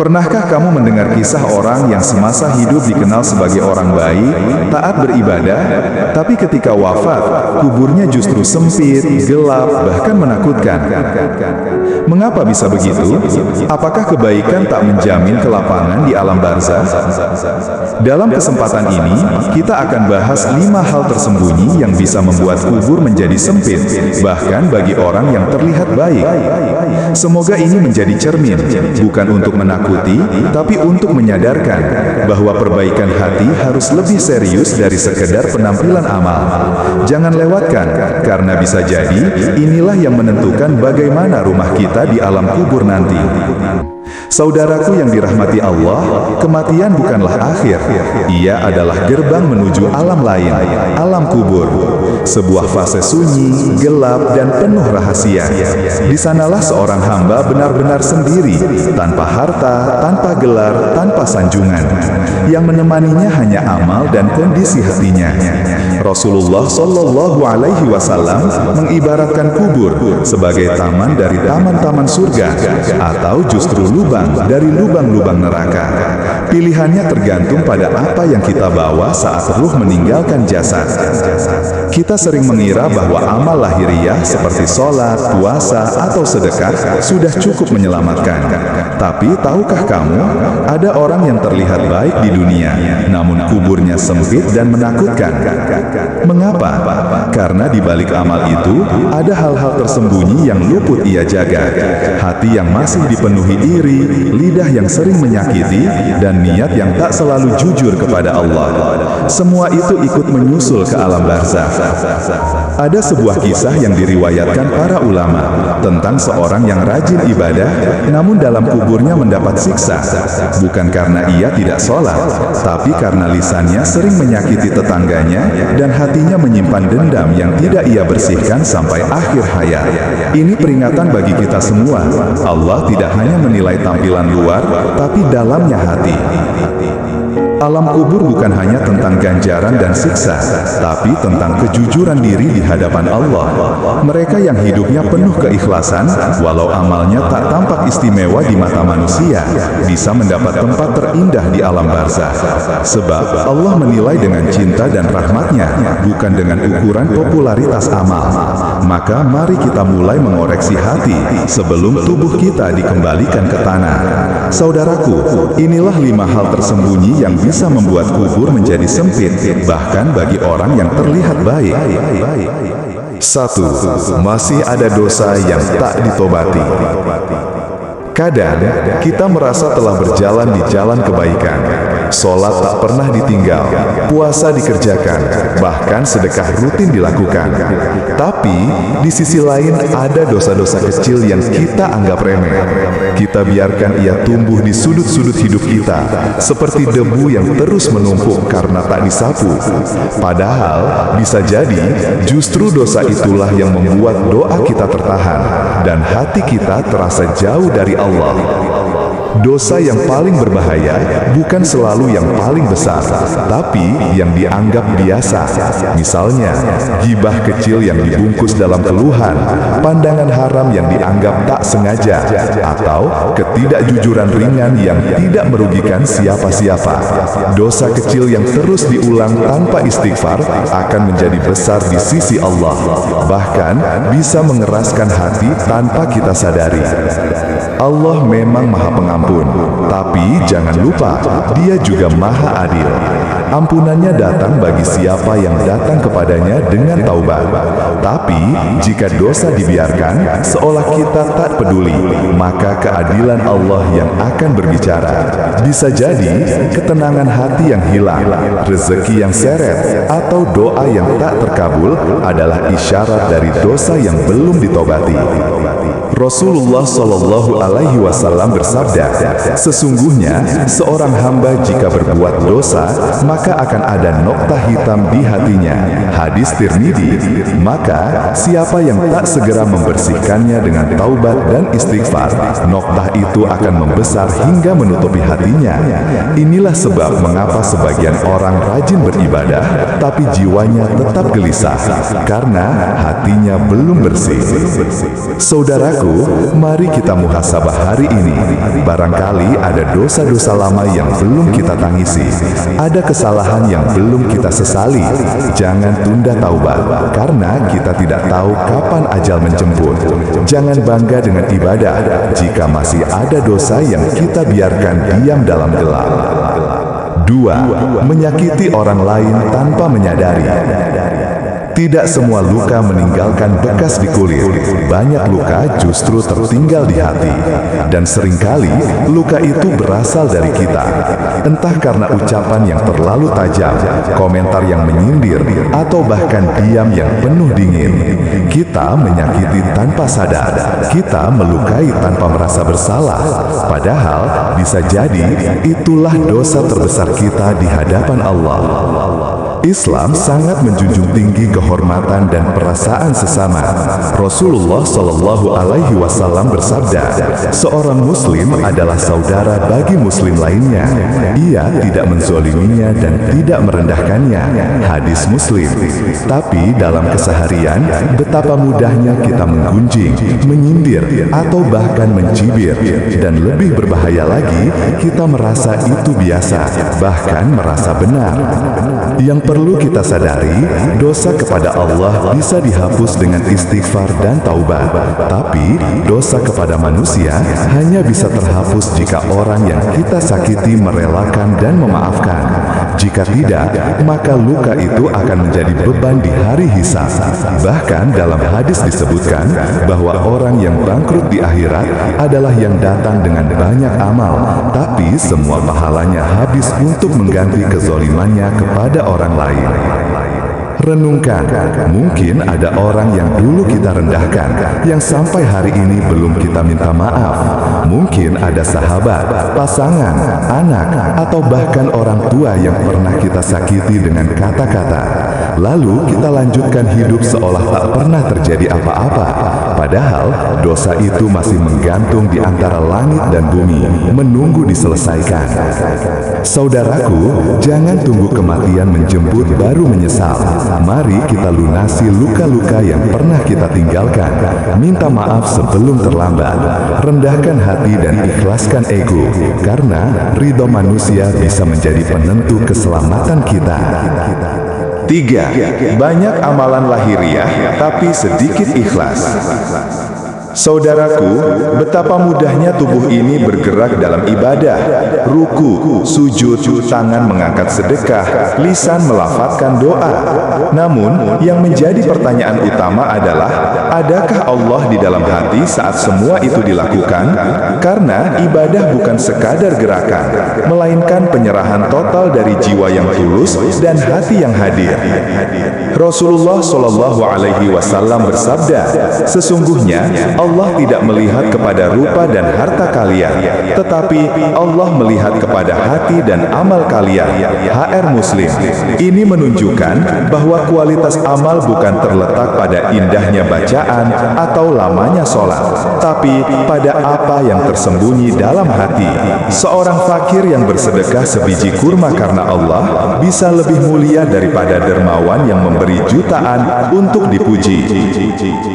Pernahkah kamu mendengar kisah orang yang semasa hidup dikenal sebagai orang baik, taat beribadah, tapi ketika wafat, kuburnya justru sempit, gelap, bahkan menakutkan? Mengapa bisa begitu? Apakah kebaikan tak menjamin kelapangan di alam barzakh? Dalam kesempatan ini, kita akan bahas 5 hal tersembunyi yang bisa membuat kubur menjadi sempit, bahkan bagi orang yang terlihat baik. Semoga ini menjadi cermin, bukan untuk menakuti, tapi untuk menyadarkan bahwa perbaikan hati harus lebih serius dari sekedar penampilan amal. Jangan lewatkan, karena bisa jadi inilah yang menentukan bagaimana rumah kita di alam kubur nanti. Saudaraku yang dirahmati Allah, kematian bukanlah akhir. Ia adalah gerbang menuju alam lain, alam kubur. Sebuah fase sunyi, gelap, dan penuh rahasia. Di sanalah seorang hamba benar-benar sendiri, tanpa harta, tanpa gelar, tanpa sanjungan. Yang menemaninya hanya amal dan kondisi hatinya. Rasulullah Shallallahu Alaihi Wasallam mengibaratkan kubur sebagai taman dari taman-taman surga, atau justru lubang dari lubang-lubang neraka. Pilihannya tergantung pada apa yang kita bawa saat ruh meninggalkan jasad. Kita sering mengira bahwa amal lahiriah seperti sholat, puasa, atau sedekah sudah cukup menyelamatkan. Tapi tahukah kamu, ada orang yang terlihat baik di dunia, namun kuburnya sempit dan menakutkan. Mengapa? Karena di balik amal itu, ada hal-hal tersembunyi yang luput ia jaga. Hati yang masih dipenuhi iri, lidah yang sering menyakiti, dan niat yang tak selalu jujur kepada Allah. Semua itu ikut menyusul ke alam barzakh. Ada sebuah kisah yang diriwayatkan para ulama tentang seorang yang rajin ibadah, namun dalam kuburnya mendapat siksa. Bukan karena ia tidak sholat, tapi karena lisannya sering menyakiti tetangganya dan hatinya menyimpan dendam yang tidak ia bersihkan sampai akhir hayat. Ini peringatan bagi kita semua. Allah tidak hanya menilai tampilan luar, tapi dalamnya hati. Alam kubur bukan hanya tentang ganjaran dan siksa, tapi tentang kejujuran diri di hadapan Allah. Mereka yang hidupnya penuh keikhlasan, walau amalnya tak tampak istimewa di mata manusia, bisa mendapat tempat terindah di alam barzakh. Sebab Allah menilai dengan cinta dan rahmatnya, bukan dengan ukuran popularitas amal. Maka mari kita mulai mengoreksi hati sebelum tubuh kita dikembalikan ke tanah. Saudaraku, inilah 5 hal tersembunyi yang bisa membuat kubur menjadi sempit, bahkan bagi orang yang terlihat baik. 1. Masih ada dosa yang tak ditobati. Kadang, kita merasa telah berjalan di jalan kebaikan. Sholat tak pernah ditinggal, puasa dikerjakan, bahkan sedekah rutin dilakukan. Tapi, di sisi lain ada dosa-dosa kecil yang kita anggap remeh. Kita biarkan ia tumbuh di sudut-sudut hidup kita, seperti debu yang terus menumpuk karena tak disapu. Padahal, bisa jadi justru dosa itulah yang membuat doa kita tertahan, dan hati kita terasa jauh dari Allah. Dosa yang paling berbahaya bukan selalu yang paling besar, tapi yang dianggap biasa. Misalnya, gibah kecil yang dibungkus dalam keluhan, pandangan haram yang dianggap tak sengaja, atau ketidakjujuran ringan yang tidak merugikan siapa-siapa. Dosa kecil yang terus diulang tanpa istighfar akan menjadi besar di sisi Allah, bahkan bisa mengeraskan hati tanpa kita sadari. Allah memang Maha Pengampun, tapi jangan lupa, Dia juga Maha Adil. Ampunannya datang bagi siapa yang datang kepadanya dengan taubat. Tapi, jika dosa dibiarkan, seolah kita tak peduli, maka keadilan Allah yang akan berbicara. Bisa jadi, ketenangan hati yang hilang, rezeki yang seret, atau doa yang tak terkabul adalah isyarat dari dosa yang belum ditobati. Rasulullah Shallallahu Alaihi Wasallam bersabda, sesungguhnya seorang hamba jika berbuat dosa, maka maka akan ada noktah hitam di hatinya. Hadis Tirmidzi. Maka siapa yang tak segera membersihkannya dengan taubat dan istighfar, noktah itu akan membesar hingga menutupi hatinya. Inilah sebab mengapa sebagian orang rajin beribadah, tapi jiwanya tetap gelisah, karena hatinya belum bersih. Saudaraku, mari kita muhasabah hari ini. Barangkali ada dosa-dosa lama yang belum kita tangisi, ada kesalahan yang belum kita sesali. Jangan tunda taubat, karena kita tidak tahu kapan ajal menjemput. Jangan bangga dengan ibadah jika masih ada dosa yang kita biarkan diam dalam gelap. 2. Menyakiti orang lain tanpa menyadari. Tidak semua luka meninggalkan bekas di kulit. Banyak luka justru tertinggal di hati. Dan seringkali luka itu berasal dari kita. Entah karena ucapan yang terlalu tajam, komentar yang menyindir, atau bahkan diam yang penuh dingin. Kita menyakiti tanpa sadar. Kita melukai tanpa merasa bersalah. Padahal bisa jadi itulah dosa terbesar kita di hadapan Allah. Islam sangat menjunjung tinggi kehormatan dan perasaan sesama. Rasulullah Shallallahu Alaihi Wasallam bersabda, seorang Muslim adalah saudara bagi Muslim lainnya. Ia tidak menzoliminya dan tidak merendahkannya. Hadis Muslim. Tapi dalam keseharian, betapa mudahnya kita menggunjing, menyindir, atau bahkan mencibir. Dan lebih berbahaya lagi, kita merasa itu biasa, bahkan merasa benar. Yang perlu kita sadari, dosa kepada Allah bisa dihapus dengan istighfar dan taubat. Tapi, dosa kepada manusia hanya bisa terhapus jika orang yang kita sakiti merelakan dan memaafkan. Jika tidak, maka luka itu akan menjadi beban di hari hisab. Bahkan dalam hadis disebutkan bahwa orang yang bangkrut di akhirat adalah yang datang dengan banyak amal, tapi semua pahalanya habis untuk mengganti kezolimannya kepada orang lain. Renungkan, mungkin ada orang yang dulu kita rendahkan, yang sampai hari ini belum kita minta maaf. Mungkin ada sahabat, pasangan, anak, atau bahkan orang tua yang pernah kita sakiti dengan kata-kata. Lalu kita lanjutkan hidup seolah tak pernah terjadi apa-apa. Padahal dosa itu masih menggantung di antara langit dan bumi, menunggu diselesaikan. Saudaraku, jangan tunggu kematian menjemput baru menyesal. Mari kita lunasi luka-luka yang pernah kita tinggalkan. Minta maaf sebelum terlambat. Rendahkan hati dan ikhlaskan ego, karena ridho manusia bisa menjadi penentu keselamatan kita. 3. Banyak amalan lahiriah, tapi sedikit ikhlas. Saudaraku, betapa mudahnya tubuh ini bergerak dalam ibadah, ruku, sujud, tangan mengangkat sedekah, lisan melafazkan doa. Namun, yang menjadi pertanyaan utama adalah, adakah Allah di dalam hati saat semua itu dilakukan? Karena ibadah bukan sekadar gerakan, melainkan penyerahan total dari jiwa yang tulus dan hati yang hadir. Rasulullah Shallallahu Alaihi Wasallam bersabda, sesungguhnya Allah tidak melihat kepada rupa dan harta kalian, tetapi Allah melihat kepada hati dan amal kalian. HR Muslim. Ini menunjukkan bahwa kualitas amal bukan terletak pada indahnya bacaan atau lamanya sholat, tapi pada apa yang tersembunyi dalam hati. Seorang fakir yang bersedekah sebiji kurma karena Allah bisa lebih mulia daripada dermawan yang memberi jutaan untuk dipuji.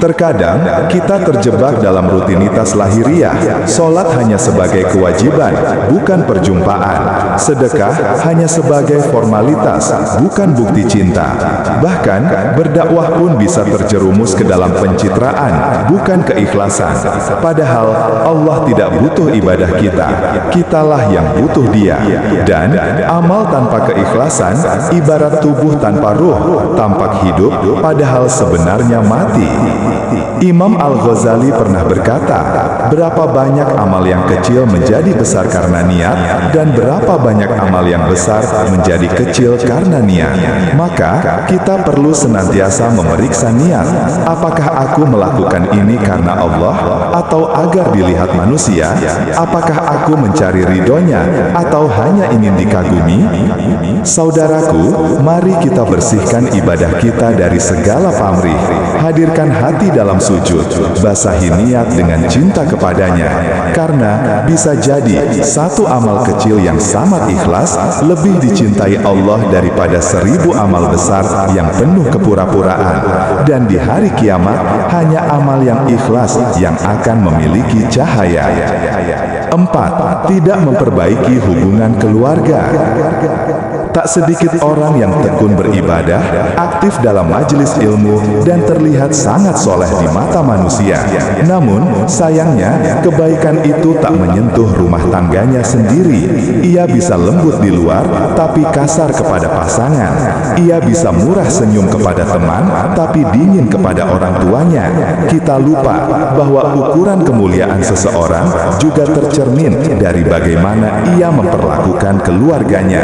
Terkadang kita terjebak dalam rutinitas lahiriah. Sholat hanya sebagai kewajiban, bukan perjumpaan. Sedekah hanya sebagai formalitas, bukan bukti cinta. Bahkan, berdakwah pun bisa terjerumus ke dalam pencitraan, bukan keikhlasan. Padahal, Allah tidak butuh ibadah kita. Kitalah yang butuh Dia. Dan, amal tanpa keikhlasan, ibarat tubuh tanpa ruh, tampak hidup, padahal sebenarnya mati. Imam Al-Ghazali Al-Ghazali pernah berkata, berapa banyak amal yang kecil menjadi besar karena niat, dan berapa banyak amal yang besar menjadi kecil karena niat. Maka, kita perlu senantiasa memeriksa niat. Apakah aku melakukan ini karena Allah, atau agar dilihat manusia? Apakah aku mencari ridhonya, atau hanya ingin dikagumi? Saudaraku, mari kita bersihkan ibadah kita dari segala pamrih. Hadirkan hati dalam sujud, basahi niat dengan cinta kepadanya. Karena bisa jadi satu amal kecil yang sangat ikhlas lebih dicintai Allah daripada 1000 amal besar yang penuh kepura-puraan. Dan di hari kiamat, hanya amal yang ikhlas yang akan memiliki cahaya. 4. Tidak memperbaiki hubungan keluarga. Tak sedikit orang yang tekun beribadah, aktif dalam majelis ilmu, dan terlihat sangat soleh di mata manusia. Namun, sayangnya, kebaikan itu tak menyentuh rumah tangganya sendiri. Ia bisa lembut di luar, tapi kasar kepada pasangan. Ia bisa murah senyum kepada teman, tapi dingin kepada orang tuanya. Kita lupa bahwa ukuran kemuliaan seseorang juga tercermin dari bagaimana ia memperlakukan keluarganya.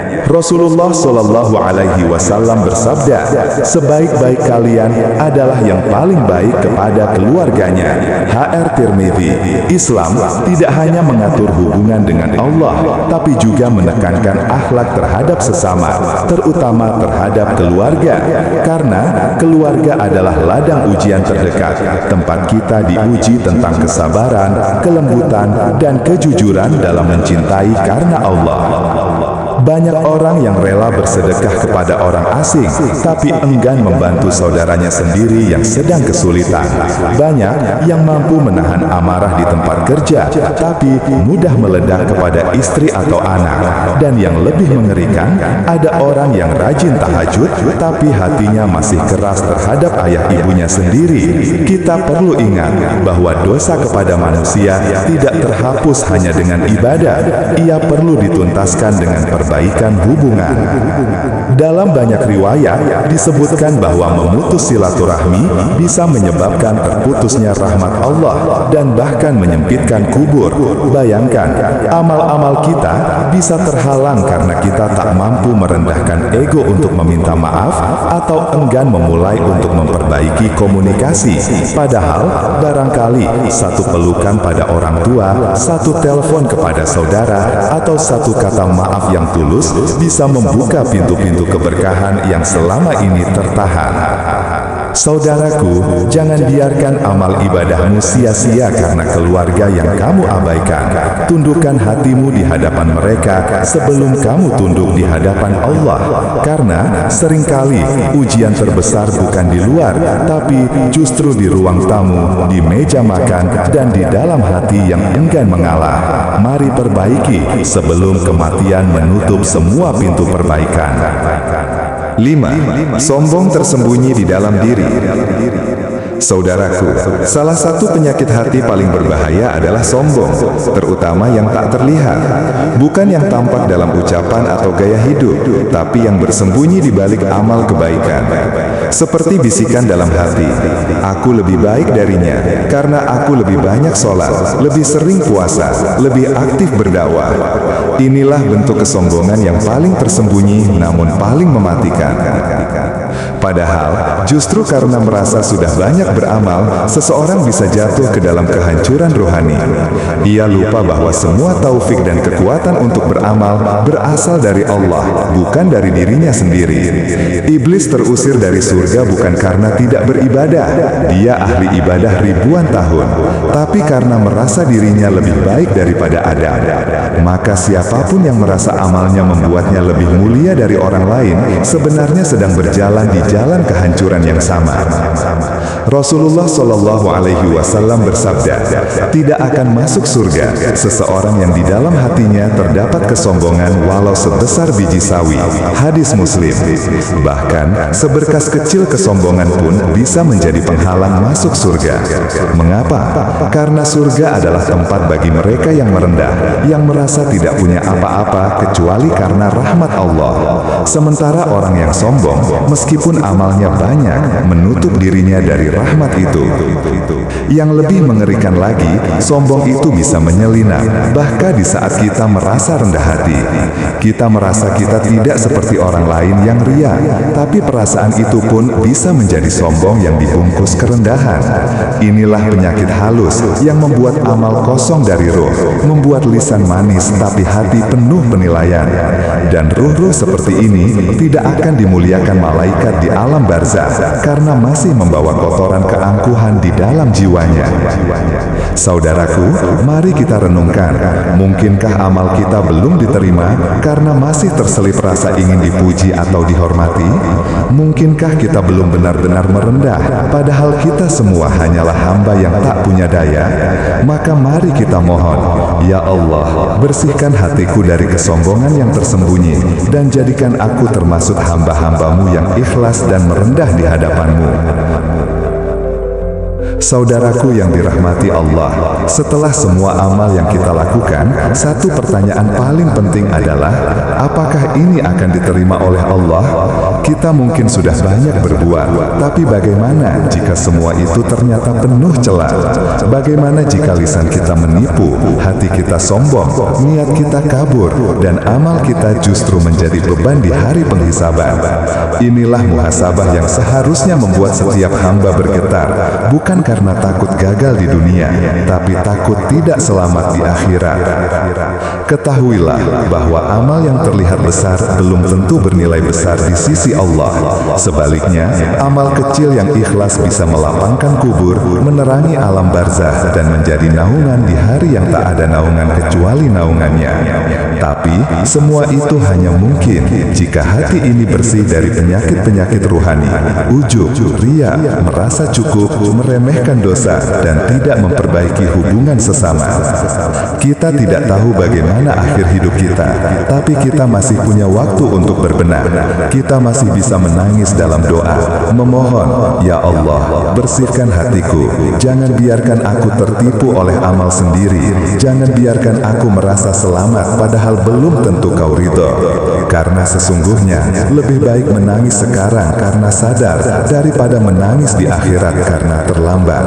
Rasulullah Shallallahu Alaihi Wasallam bersabda, sebaik-baik kalian adalah yang paling baik kepada keluarganya. HR Tirmidzi. Islam tidak hanya mengatur hubungan dengan Allah, tapi juga menekankan akhlak terhadap sesama, terutama terhadap keluarga. Karena keluarga adalah ladang ujian terdekat, tempat kita diuji tentang kesabaran, kelembutan, dan kejujuran dalam mencintai karena Allah. Banyak orang yang rela bersedekah kepada orang asing, tapi enggan membantu saudaranya sendiri yang sedang kesulitan. Banyak yang mampu menahan amarah di tempat kerja, tapi mudah meledak kepada istri atau anak. Dan yang lebih mengerikan, ada orang yang rajin tahajud, tapi hatinya masih keras terhadap ayah ibunya sendiri. Kita perlu ingat bahwa dosa kepada manusia tidak terhapus hanya dengan ibadah. Ia perlu dituntaskan dengan perbaikan hubungan. Dalam banyak riwayat disebutkan bahwa memutus silaturahmi bisa menyebabkan terputusnya rahmat Allah dan bahkan menyempitkan kubur. Bayangkan, amal-amal kita bisa terhalang karena kita tak mampu merendahkan ego untuk meminta maaf atau enggan memulai untuk memperbaiki komunikasi. Padahal barangkali satu pelukan pada orang tua, satu telepon kepada saudara, atau satu kata maaf yang tulus bisa membuka pintu-pintu keberkahan yang selama ini tertahan. Saudaraku, jangan biarkan amal ibadahmu sia-sia karena keluarga yang kamu abaikan. Tundukkan hatimu di hadapan mereka sebelum kamu tunduk di hadapan Allah. Karena seringkali ujian terbesar bukan di luar, tapi justru di ruang tamu, di meja makan, dan di dalam hati yang enggan mengalah. Mari perbaiki sebelum kematian menutup semua pintu perbaikan. 5. Sombong tersembunyi di dalam diri. Saudaraku, salah satu penyakit hati paling berbahaya adalah sombong, terutama yang tak terlihat. Bukan yang tampak dalam ucapan atau gaya hidup, tapi yang bersembunyi di balik amal kebaikan. Seperti bisikan dalam hati, aku lebih baik darinya, karena aku lebih banyak sholat, lebih sering puasa, lebih aktif berdakwah. Inilah bentuk kesombongan yang paling tersembunyi namun paling mematikan. Padahal, justru karena merasa sudah banyak beramal, seseorang bisa jatuh ke dalam kehancuran rohani. Ia lupa bahwa semua taufik dan kekuatan untuk beramal berasal dari Allah, bukan dari dirinya sendiri. Iblis terusir dari surga bukan karena tidak beribadah. Dia ahli ibadah ribuan tahun, tapi karena merasa dirinya lebih baik daripada Adam. Maka siapapun yang merasa amalnya membuatnya lebih mulia dari orang lain, sebenarnya sedang berjalan di jalan kehancuran yang sama. Rasulullah Shallallahu Alaihi Wasallam bersabda, tidak akan masuk surga seseorang yang di dalam hatinya terdapat kesombongan walau sebesar biji sawi. Hadis Muslim. Bahkan seberkas kecil kesombongan pun bisa menjadi penghalang masuk surga. Mengapa? Karena surga adalah tempat bagi mereka yang merendah, yang merasa tidak punya apa-apa kecuali karena rahmat Allah. Sementara orang yang sombong, meskipun meskipun amalnya banyak, menutup dirinya dari rahmat itu. Yang lebih mengerikan lagi, sombong itu bisa menyelinap, bahkan di saat kita merasa rendah hati. Kita merasa kita tidak seperti orang lain yang ria, tapi perasaan itu pun bisa menjadi sombong yang dibungkus kerendahan. Inilah penyakit halus yang membuat amal kosong dari ruh, membuat lisan manis tapi hati penuh penilaian. Dan ruh-ruh seperti ini tidak akan dimuliakan malaikat di alam barzakh karena masih membawa kotoran keangkuhan di dalam jiwanya. Saudaraku, mari kita renungkan, mungkinkah amal kita belum diterima karena masih terselip rasa ingin dipuji atau dihormati? Mungkinkah kita belum benar-benar merendah, padahal kita semua hanyalah hamba yang tak punya daya? Maka mari kita mohon, ya Allah, bersihkan hatiku dari kesombongan yang tersembunyi, dan jadikan aku termasuk hamba-hambamu yang ikhlas dan merendah di hadapanmu. Saudaraku yang dirahmati Allah, setelah semua amal yang kita lakukan, satu pertanyaan paling penting adalah, apakah ini akan diterima oleh Allah? Kita mungkin sudah banyak berbuat, tapi bagaimana jika semua itu ternyata penuh celah? Bagaimana jika lisan kita menipu, hati kita sombong, niat kita kabur, dan amal kita justru menjadi beban di hari penghisaban? Inilah muhasabah yang seharusnya membuat setiap hamba bergetar, bukan karena takut gagal di dunia, tapi takut tidak selamat di akhirat. Ketahuilah bahwa amal yang terlihat besar belum tentu bernilai besar di sisi Allah. Sebaliknya, amal kecil yang ikhlas bisa melapangkan kubur, menerangi alam barzakh, dan menjadi naungan di hari yang tak ada naungan kecuali naungannya. Tapi, semua itu hanya mungkin jika hati ini bersih dari penyakit-penyakit ruhani, ujub, ria, merasa cukup, meremehkan dosa, dan tidak memperbaiki hubungan sesama. Kita tidak tahu bagaimana akhir hidup kita, tapi kita masih punya waktu untuk berbenah. Kita masih bisa menangis dalam doa, memohon, ya Allah, bersihkan hatiku. Jangan biarkan aku tertipu oleh amal sendiri. Jangan biarkan aku merasa selamat padahal belum tentu kau ridho. Karena sesungguhnya lebih baik menangis sekarang karena sadar daripada menangis di akhirat karena terlambat.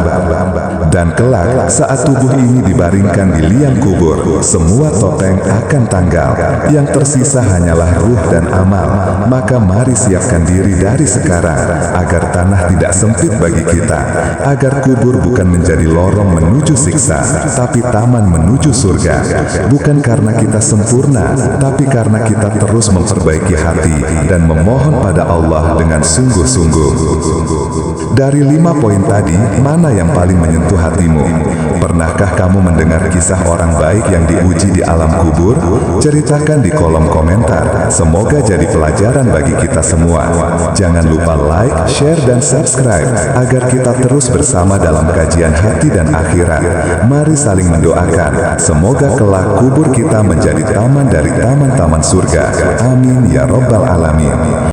Dan kelak saat tubuh ini dibaringkan di liang kubur, semua topeng akan tanggal. Yang tersisa hanyalah ruh dan amal. Maka mari siapkan diri dari sekarang agar tanah tidak sempit bagi kita, agar kubur bukan menjadi lorong menuju siksa, tapi taman menuju surga. Bukan karena kita sempurna, tapi karena kita terus memperbaiki hati dan memohon pada Allah dengan sungguh-sungguh. Dari 5 poin tadi, mana yang paling menyentuh hatimu? Pernahkah kamu mendengar kisah orang baik yang diuji di alam kubur? Ceritakan di kolom komentar. Semoga jadi pelajaran bagi kita semua. Jangan lupa like, share, dan subscribe agar kita terus bersama dalam kajian hati dan akhirat. Mari saling mendoakan. Semoga kelak kubur kita menjadi taman dari taman-taman surga. Amin ya Rabbal Alamin.